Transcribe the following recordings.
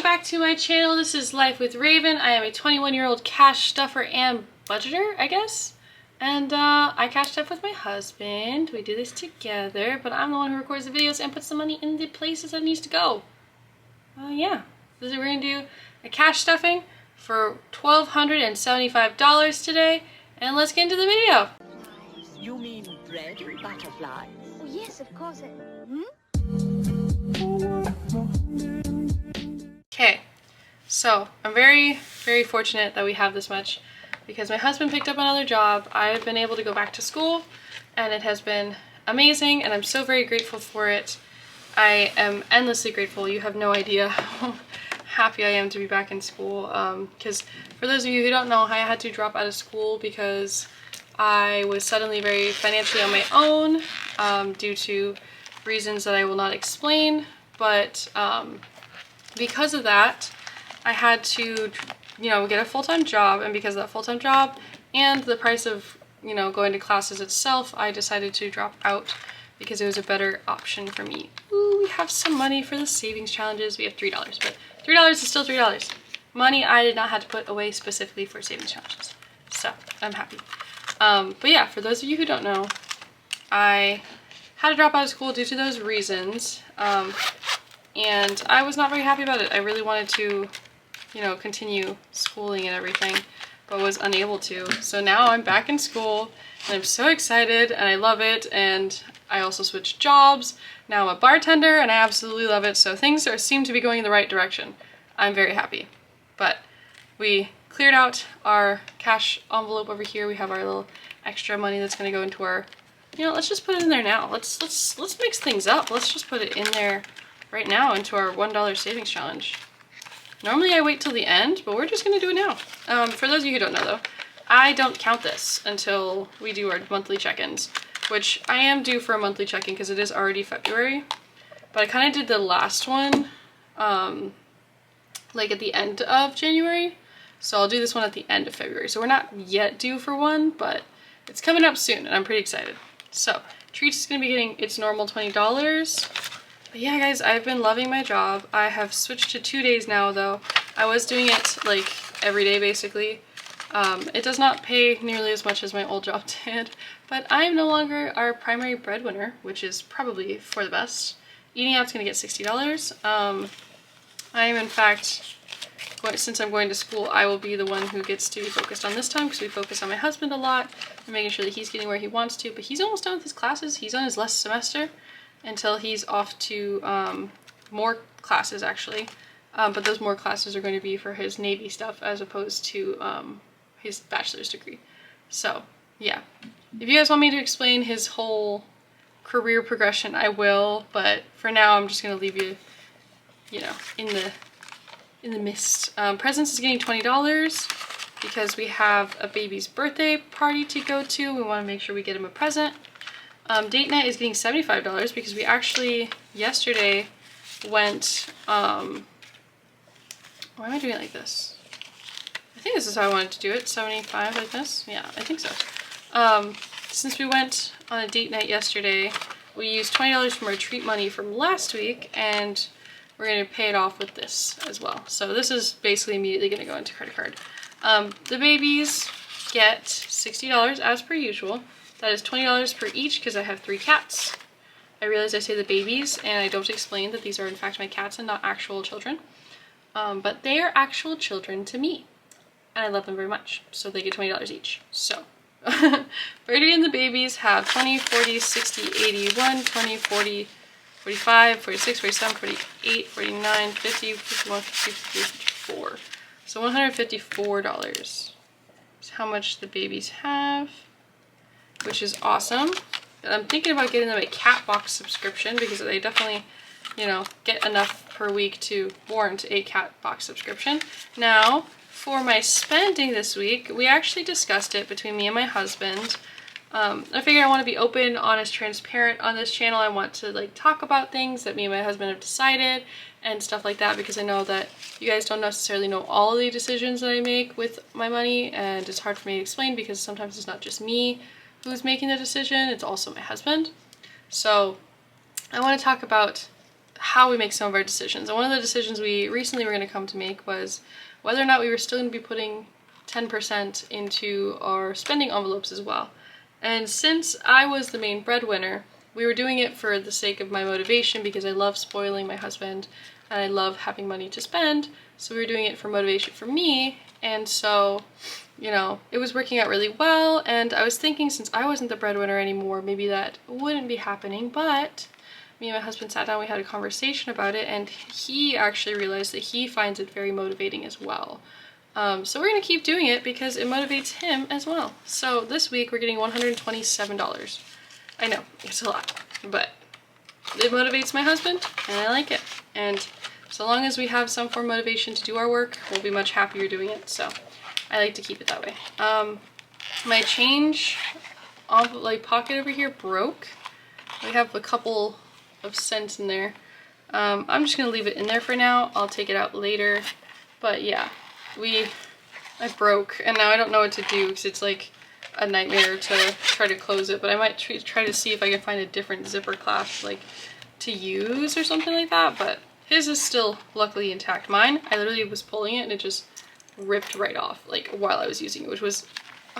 welcome back to my channel. This is Life with Raven. I am a 21-year-old cash stuffer and budgeter, I guess. And I cash stuff with my husband. We do this together, but I'm the one who records the videos and puts the money in the places that it needs to go. Yeah, we're gonna do a cash stuffing for $1,275 today, and let's get into the video. You mean bread and butterflies? Oh, yes, of course. Okay, so I'm very, very fortunate that we have this much because my husband picked up another job. I've been able to go back to school and it has been amazing and I'm so very grateful for it. I am endlessly grateful. You have no idea how happy I am to be back in school because for those of you who don't know, I had to drop out of school because I was suddenly very financially on my own due to reasons that I will not explain, but because of that, I had to, get a full-time job, and because of that full-time job and the price of, going to classes itself, I decided to drop out because it was a better option for me. Ooh, we have some money for the savings challenges. We have $3, but $3 is still $3. Money I did not have to put away specifically for savings challenges. So, I'm happy. But yeah, for those of you who don't know, I had to drop out of school due to those reasons. And I was not very happy about it. I really wanted to, continue schooling and everything, but was unable to. So now I'm back in school and I'm so excited and I love it. And I also switched jobs. Now I'm a bartender and I absolutely love it. So things seem to be going in the right direction. I'm very happy. But we cleared out our cash envelope over here. We have our little extra money that's going to go into our, let's just put it in there now. Let's mix things up. Let's just put it in there right now into our $1 savings challenge. Normally I wait till the end, but we're just gonna do it now. For those of you who don't know though, I don't count this until we do our monthly check-ins, which I am due for a monthly check-in because it is already February, but I kind of did the last one like at the end of January, so I'll do this one at the end of February. So we're not yet due for one, but it's coming up soon and I'm pretty excited. So Treats is gonna be getting its normal $20. But yeah, guys, I've been loving my job. I have switched to 2 days now, though. I was doing it, like, every day, basically. It does not pay nearly as much as my old job did, but I am no longer our primary breadwinner, which is probably for the best. Eating out's gonna get $60. I am, in fact, since I'm going to school, I will be the one who gets to be focused on this time, because we focus on my husband a lot, and making sure that he's getting where he wants to, but he's almost done with his classes. He's on his last semester, until he's off to more classes actually, but those more classes are going to be for his Navy stuff as opposed to his bachelor's degree. So yeah, if you guys want me to explain his whole career progression, I will, but for now I'm just going to leave you, in the mist. Presents is getting $20 because we have a baby's birthday party to go to. We want to make sure we get him a present. Date night is getting $75 because we actually yesterday went, why am I doing it like this? I think this is how I wanted to do it, 75 like this. Yeah, I think so. Since we went on a date night yesterday, we used $20 from our treat money from last week and we're going to pay it off with this as well. So this is basically immediately going to go into credit card. The babies get $60 as per usual. That is $20 per each because I have 3 cats. I realize I say the babies and I don't explain that these are in fact my cats and not actual children. But they are actual children to me. And I love them very much. So they get $20 each. So Birdie and the babies have 20, 40, 60, 81, 20, 40, 45, 46, 47, 48, 49, 50, 51, 52, 53, 54. So $154 is how much the babies have, which is awesome. I'm thinking about getting them a cat box subscription because they definitely, get enough per week to warrant a cat box subscription. Now, for my spending this week, we actually discussed it between me and my husband. I figured I want to be open, honest, transparent on this channel. I want to talk about things that me and my husband have decided and stuff like that because I know that you guys don't necessarily know all the decisions that I make with my money, and it's hard for me to explain because sometimes it's not just me who's making the decision, it's also my husband. So I want to talk about how we make some of our decisions. And one of the decisions we recently were going to come to make was whether or not we were still going to be putting 10% into our spending envelopes as well. And since I was the main breadwinner, we were doing it for the sake of my motivation because I love spoiling my husband and I love having money to spend. So we were doing it for motivation for me. And so, you know, it was working out really well. And I was thinking, since I wasn't the breadwinner anymore, maybe that wouldn't be happening. But me and my husband sat down, we had a conversation about it, and he actually realized that he finds it very motivating as well. So we're gonna keep doing it because it motivates him as well. So this week we're getting $127. I know, it's a lot, but it motivates my husband and I like it. And so long as we have some form of motivation to do our work, we'll be much happier doing it. So I like to keep it that way. My change like pocket over here broke. We have a couple of cents in there. I'm just gonna leave it in there for now. I'll take it out later. But yeah, I broke and now I don't know what to do because it's like a nightmare to try to close it, but I might try to see if I can find a different zipper clasp like to use or something like that. But his is still luckily intact. Mine, I literally was pulling it and it just ripped right off like while I was using it, which was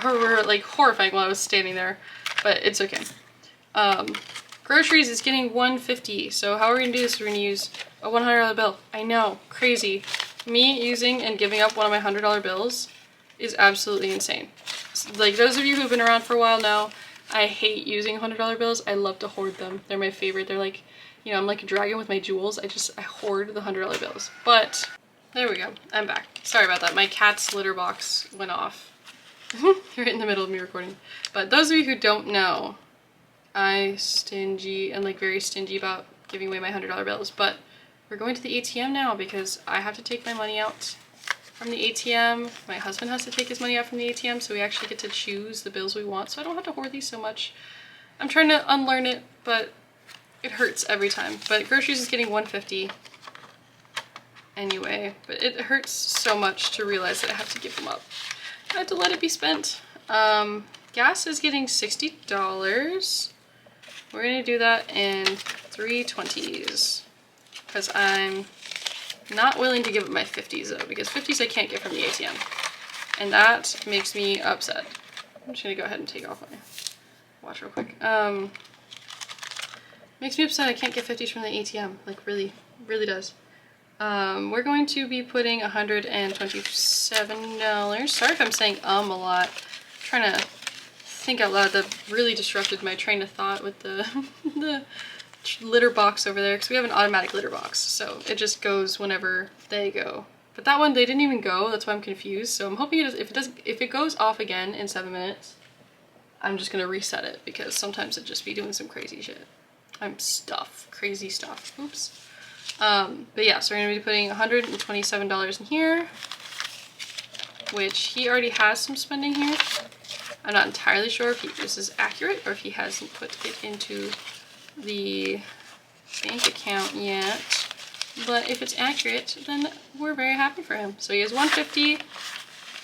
like horrifying while I was standing there, but it's okay. Groceries is getting $1.50. So how are we gonna do this? We're gonna use a $100 bill. I know, crazy. Me using and giving up one of my $100 bills is absolutely insane. Like those of you who've been around for a while know, I hate using $100 bills. I love to hoard them. They're my favorite. They're like, you know, I'm like a dragon with my jewels. I hoard the $100 bills. But there we go. I'm back. Sorry about that. My cat's litter box went off. Right in the middle of me recording. But those of you who don't know, I stingy and like very stingy about giving away my $100 bills. But we're going to the ATM now because I have to take my money out from the ATM. My husband has to take his money out from the ATM, so we actually get to choose the bills we want, so I don't have to hoard these so much. I'm trying to unlearn it, but it hurts every time. But groceries is getting $1.50 anyway, but it hurts so much to realize that I have to give them up. I have to let it be spent. Gas is getting $60. We're gonna do that in 320s because I'm not willing to give up my 50s though, because 50s I can't get from the ATM. And that makes me upset. I'm just gonna go ahead and take off my watch real quick. Makes me upset I can't get 50s from the ATM. Like really, really does. We're going to be putting $127. Sorry if I'm saying a lot. I'm trying to think out loud. That really disrupted my train of thought with the the litter box over there, because we have an automatic litter box, so it just goes whenever they go. But that one, they didn't even go. That's why I'm confused. So I'm hoping if it goes off again in 7 minutes, I'm just gonna reset it because sometimes it just be doing some crazy shit. Crazy stuff. Oops. But yeah, so we're gonna be putting $127 in here, which he already has some spending here. I'm not entirely sure if this is accurate or if he hasn't put it into the bank account yet, but if it's accurate, then we're very happy for him. So he has $150,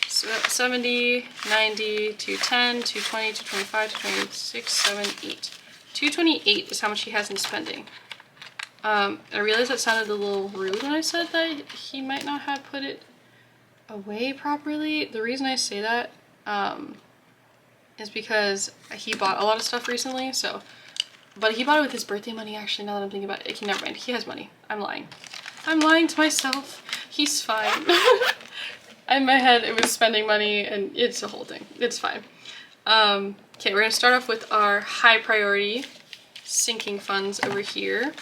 70, 90, 210, 220, 225, 226, 7, 8. 228 is how much he has in spending. I realized that sounded a little rude when I said that he might not have put it away properly. The reason I say that is because he bought a lot of stuff recently, but he bought it with his birthday money, actually, now that I'm thinking about it. Okay, never mind. He has money. I'm lying. I'm lying to myself. He's fine. In my head, it was spending money, and it's a whole thing. It's fine. Okay, we're going to start off with our high priority sinking funds over here.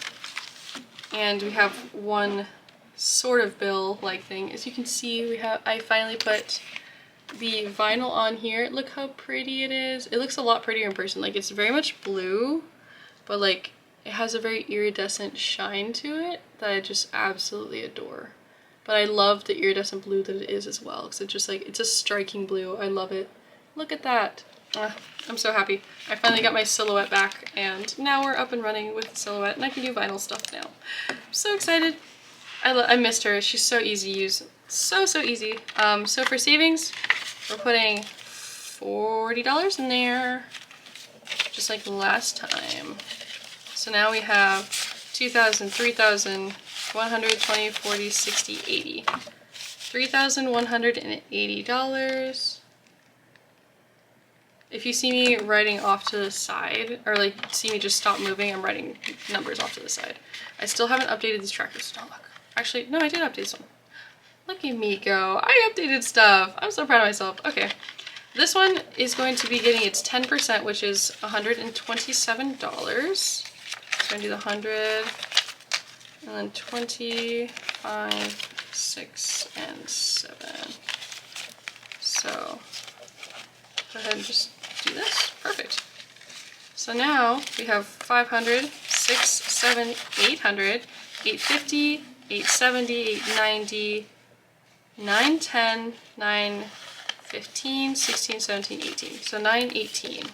And we have one sort of bill-like thing. As you can see, I finally put the vinyl on here. Look how pretty it is. It looks a lot prettier in person. Like, it's very much blue, but like it has a very iridescent shine to it that I just absolutely adore. But I love the iridescent blue that it is as well, because it's just like, it's a striking blue. I love it. Look at that. I'm so happy. I finally got my silhouette back, and now we're up and running with the silhouette, and I can do vinyl stuff now. I'm so excited. I missed her. She's so easy to use. So easy. So for savings, we're putting $40 in there, just like last time. So now we have 2,000, 3,000, 120, 40, 60, 80. $3,180. If you see me writing off to the side, or like see me just stop moving, I'm writing numbers off to the side. I still haven't updated these trackers, so don't look. Actually, no, I did update some. Look at me go. I updated stuff. I'm so proud of myself. Okay. This one is going to be getting its 10%, which is $127. So I'm going to do the 100, and then 25, 6, and 7. So go ahead and just do this. Perfect. So now we have 500, 6, 7, 800, 850, 870, 890, 910, 915, 16, 17, 18. So 918.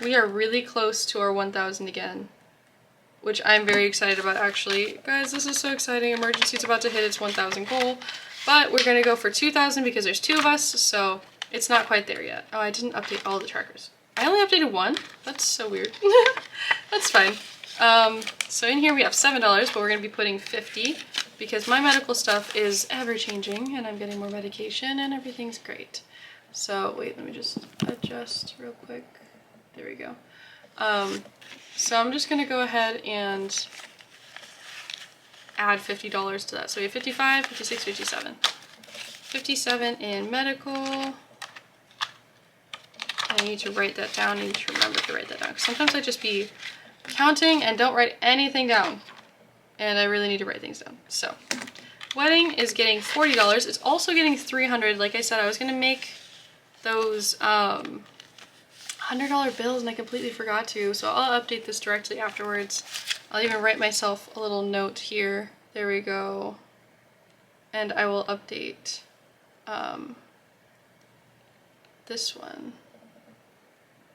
We are really close to our 1,000 again, which I'm very excited about actually. Guys, this is so exciting. Emergency's about to hit its 1,000 goal, but we're gonna go for 2,000 because there's 2 of us, so it's not quite there yet. Oh, I didn't update all the trackers. I only updated 1? That's so weird. That's fine. So in here we have $7, but we're gonna be putting 50 because my medical stuff is ever changing and I'm getting more medication and everything's great. So wait, let me just adjust real quick. There we go. So I'm just gonna go ahead and add $50 to that. So we have 55, 56, 57. 57 in medical. I need to write that down. I need to remember to write that down. Sometimes I just be counting and don't write anything down. And I really need to write things down. So, wedding is getting $40. It's also getting $300. Like I said, I was going to make those $100 bills and I completely forgot to. So I'll update this directly afterwards. I'll even write myself a little note here. There we go. And I will update this one.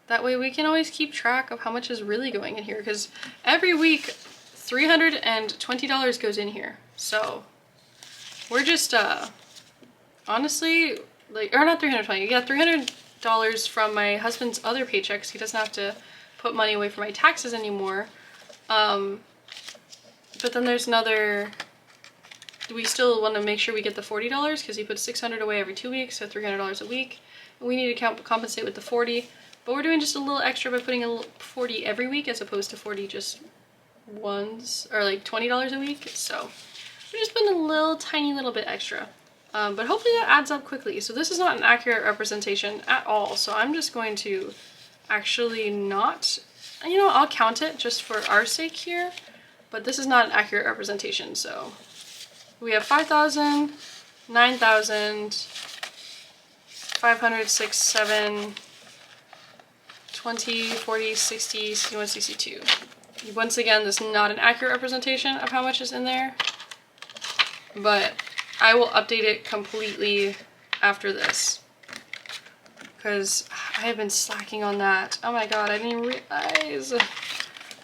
That way we can always keep track of how much is really going in here, because every week $320 goes in here. So we're just honestly, like, or not 320, yeah, $300 from my husband's other paychecks. He doesn't have to put money away for my taxes anymore. But then there's another, we still want to make sure we get the $40 because he puts $600 away every 2 weeks, so $300 a week. And we need to compensate with the 40, but we're doing just a little extra by putting a little 40 every week as opposed to 40 just once, or like $20 a week. So we're just putting a little tiny little bit extra. But hopefully that adds up quickly. So this is not an accurate representation at all. So I'm just going to actually not, you know, I'll count it just for our sake here, but this is not an accurate representation. So we have 5,000, 9,000, 500, 6, 7, 20, 40, 60, 61, 62. Once again, this is not an accurate representation of how much is in there, but I will update it completely after this because I have been slacking on that. Oh my god, I didn't even realize.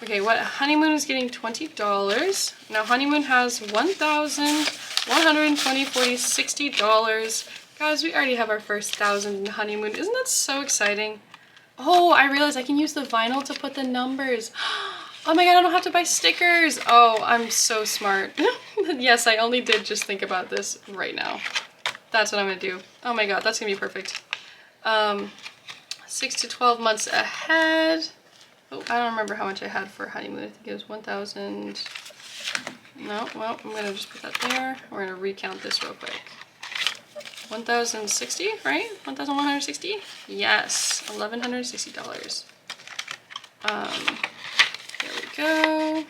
Okay, what honeymoon is getting $20. Now honeymoon has 1,120, 40, $60. Guys, we already have our first 1,000 in honeymoon. Isn't that so exciting? Oh, I realized I can use the vinyl to put the numbers. Oh my god, I don't have to buy stickers. Oh, I'm so smart. Yes, I only did just think about this right now. That's what I'm gonna do. Oh my god, that's gonna be perfect. 6 to 12 months ahead. Oh, I don't remember how much I had for honeymoon. I think it was 1,000. No, well, I'm gonna just put that there. We're gonna recount this real quick. 1,060, right? 1,160? Yes, $1,160. There we go.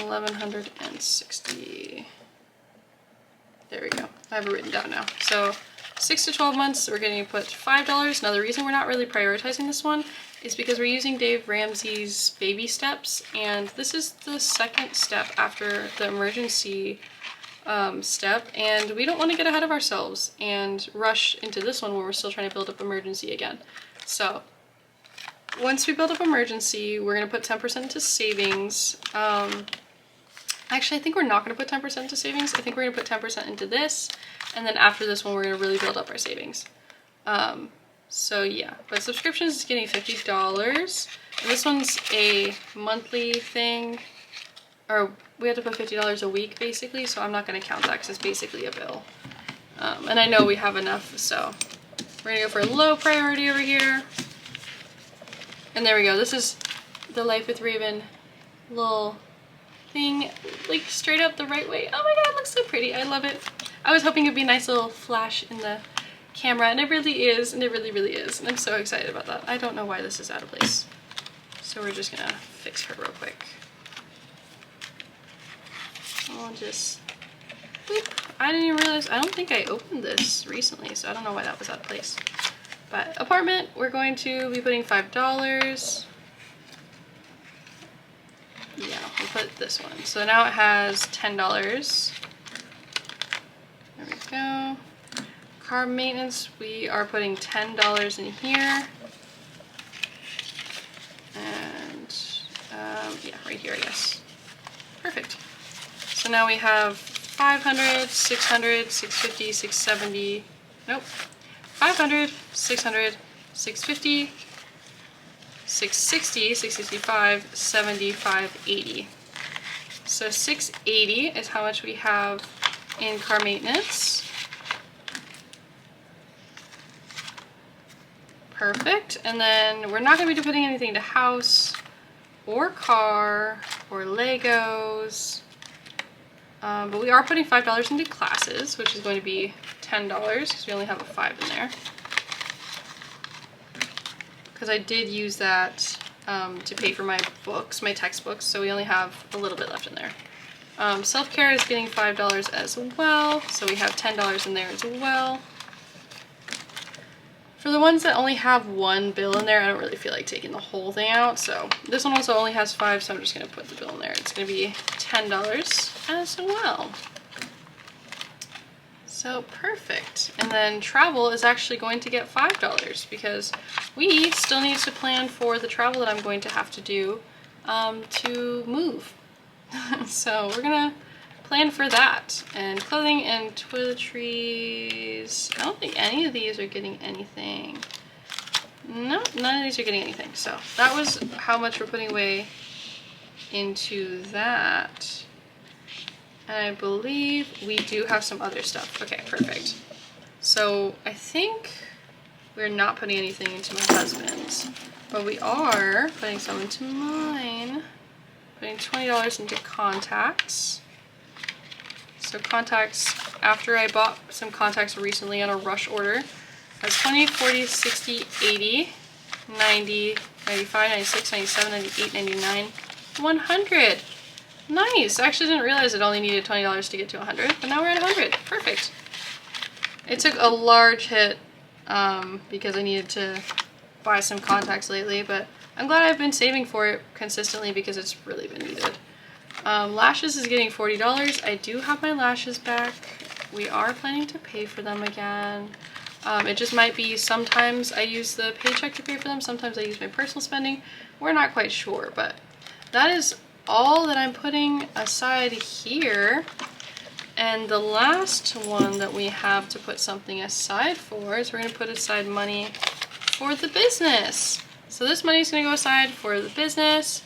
1,160. There we go. I have it written down now. So 6 to 12 months, we're going to put $5. Now the reason we're not really prioritizing this one is because we're using Dave Ramsey's baby steps, and this is the second step after the emergency step, and we don't want to get ahead of ourselves and rush into this one where we're still trying to build up emergency again. So once we build up emergency, we're going to put 10% into savings. Actually, I think we're not going to put 10% into savings. I think we're going to put 10% into this, and then after this one, we're going to really build up our savings. So yeah, but subscriptions is getting $50. And this one's a monthly thing, or we have to put $50 a week basically, so I'm not going to count that because it's basically a bill. And I know we have enough, so we're going to go for low priority over here. And there we go. This is the Life with Raven little thing, like straight up the right way. Oh my god, it looks so pretty. I love it. I was hoping it'd be a nice little flash in the camera, and it really is, and it really, really is. And I'm so excited about that. I don't know why this is out of place. So we're just gonna fix her real quick. I'll just, boop. I didn't even realize, I don't think I opened this recently, so I don't know why that was out of place. But apartment, we're going to be putting $5. Yeah, we'll put this one. So now it has $10. There we go. Car maintenance, we are putting $10 in here. And yeah, right here, I guess. Perfect. So now we have 500, 600, 650, 670. Nope. 500, 600, 650, 660, 665, 75, 80. So 680 is how much we have in car maintenance. Perfect. And then we're not going to be putting anything to house or car or Legos. But we are putting $5 into classes, which is going to be $10 because we only have a 5 in there. Because I did use that to pay for my books, my textbooks, so we only have a little bit left in there. Self-care is getting $5 as well, so we have $10 in there as well. For the ones that only have one bill in there, I don't really feel like taking the whole thing out, so this one also only has 5, so I'm just going to put the bill in there. It's going to be $10 as well. So perfect. And then travel is actually going to get $5 because we still need to plan for the travel that I'm going to have to do to move. So we're gonna plan for that. And clothing and toiletries, I don't think any of these are getting anything. No, none of these are getting anything. So that was how much we're putting away into that. And I believe we do have some other stuff. Okay, perfect. So I think we're not putting anything into my husband's, but we are putting some into mine. Putting $20 into contacts. So contacts, after I bought some contacts recently on a rush order, that's 20, 40, 60, 80, 90, 95, 96, 97, 98, 99, 100. Nice! I actually didn't realize it only needed $20 to get to 100, but now we're at 100. Perfect. It took a large hit because I needed to buy some contacts lately, but I'm glad I've been saving for it consistently because it's really been needed. Lashes is getting $40. I do have my lashes back. We are planning to pay for them again. It just might be sometimes I use the paycheck to pay for them, sometimes I use my personal spending. We're not quite sure, but that is all that I'm putting aside here. And the last one that we have to put something aside for is we're going to put aside money for the business. So this money is going to go aside for the business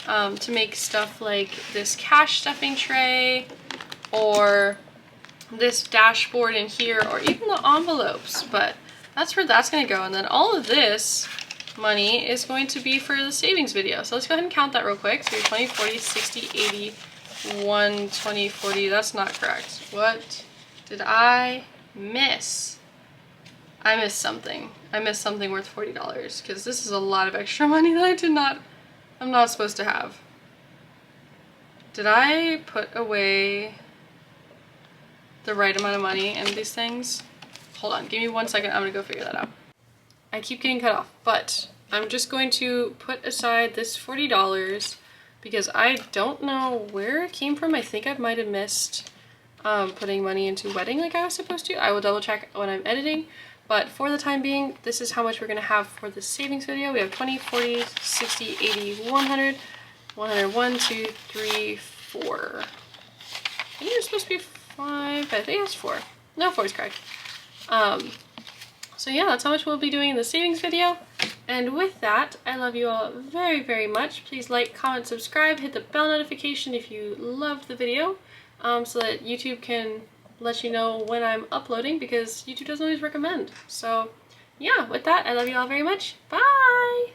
to make stuff like this cash stuffing tray or this dashboard in here or even the envelopes, but that's where that's going to go. And then all of this money is going to be for the savings video. So let's go ahead and count that real quick. So 20, 40, 60, 80, 120, 40. That's not correct. What did I miss? I missed something. I missed something worth $40 because this is a lot of extra money that I'm not supposed to have. Did I put away the right amount of money in these things? Hold on, give me 1 second. I'm gonna go figure that out. I keep getting cut off, but I'm just going to put aside this $40 because I don't know where it came from. I think I might have missed putting money into wedding like I was supposed to. I will double check when I'm editing, but for the time being, this is how much we're gonna have for the savings video. We have 20, 40, 60, 80, 100, 101, 2, 3, 4. I think it's supposed to be 5, I think it's 4. No, 4 is correct. So yeah, that's how much we'll be doing in the savings video. And with that, I love you all very, very much. Please like, comment, subscribe, hit the bell notification if you loved the video, so that YouTube can let you know when I'm uploading, because YouTube doesn't always recommend. So yeah, with that, I love you all very much. Bye!